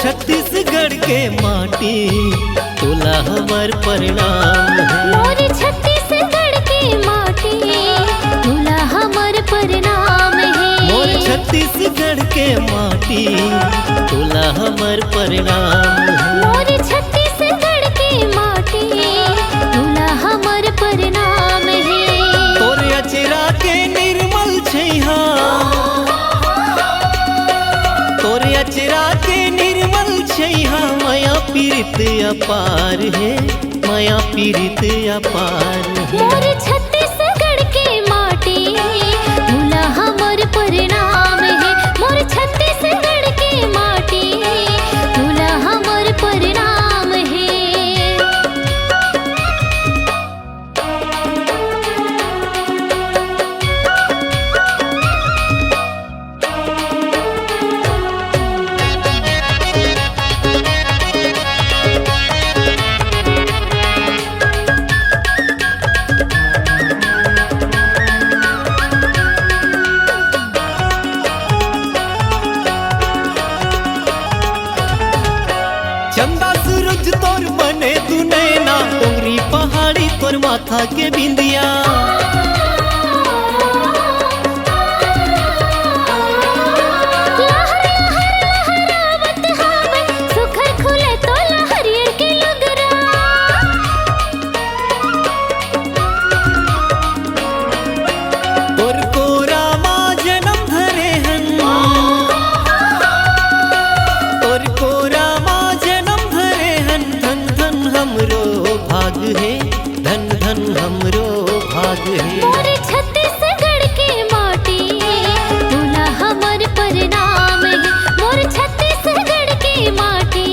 छत्तीसगढ़ के माटी तोला हमर प्रणाम है। मोर छत्तीसगढ़ के माटी तोला हमर प्रणाम है। मोर छत्तीसगढ़ के माटी तोला हमर प्रणाम है। मोर छत्तीसगढ़ के माटी तोला हमर प्रणाम है। तोर अचरा के निर्मल छैहा, तोर अचरा के निर्मल छैहा, माया पीरित अपार है, माया पीरित अपार है। मोर छत्तीसगढ़ के माटी तोला हमर प्रणाम है। मोर छत्तीसगढ़ के माटी तोला हमर प्रणाम है। चंदा सूरज तोर बने तू नैना, डोंगरी पहाड़ी तोर माथा के बिंदिया। तोर कोरा माँ जन्म धरे हन, तोर कोरा माँ जन्म धरे हन। धन धन हमरो भाग है, धन धन हमरो भाग है। मोर छत्तीसगढ़ के माटी तोला हमर प्रणाम है। मोर छत्तीसगढ़ के माटी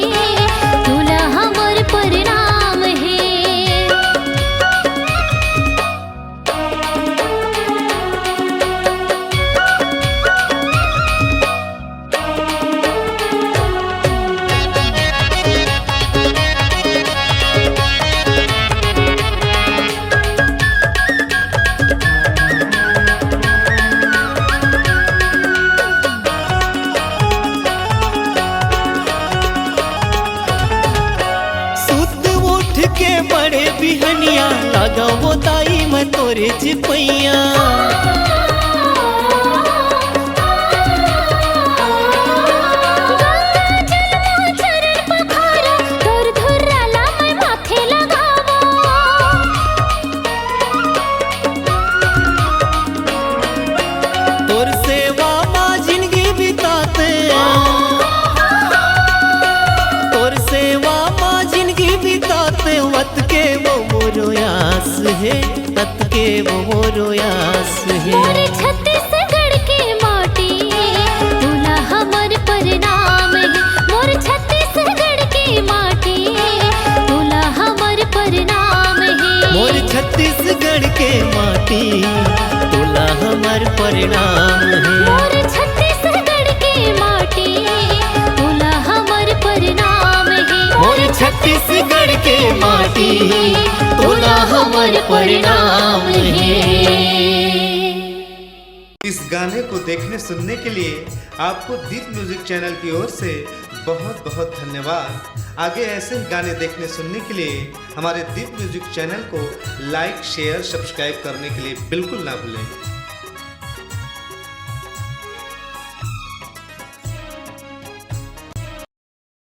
तोला हमर प्रणाम है। सुत उठ के बड़े बिहनिया, लगाओ ताई मैं तोरे चिपैया। तोर सेवा माँ जिंदगी बिताते, तोर सेवा माँ जिंदगी बिताते। वत के वो मोरो यास है, तत के वो मोरो यास है। मोर छत्तीसगढ़ के माटी तोला हमर प्रणाम है। मोर छत्तीसगढ़ के माटी तोला हमर प्रणाम है। मोर छत्तीसगढ़ के माटी तोला हमर प्रणाम है। मोर छत्तीसगढ़ के माटी तोला हमर प्रणाम है। मोर छत्तीसगढ़ के माटी तोला हमर प्रणाम है। इस गाने को देखने सुनने के लिए आपको दीप म्यूजिक चैनल की ओर से बहुत बहुत धन्यवाद। आगे ऐसे ही गाने देखने सुनने के लिए हमारे दीप म्यूजिक चैनल को लाइक शेयर सब्सक्राइब करने के लिए बिल्कुल ना भूलें।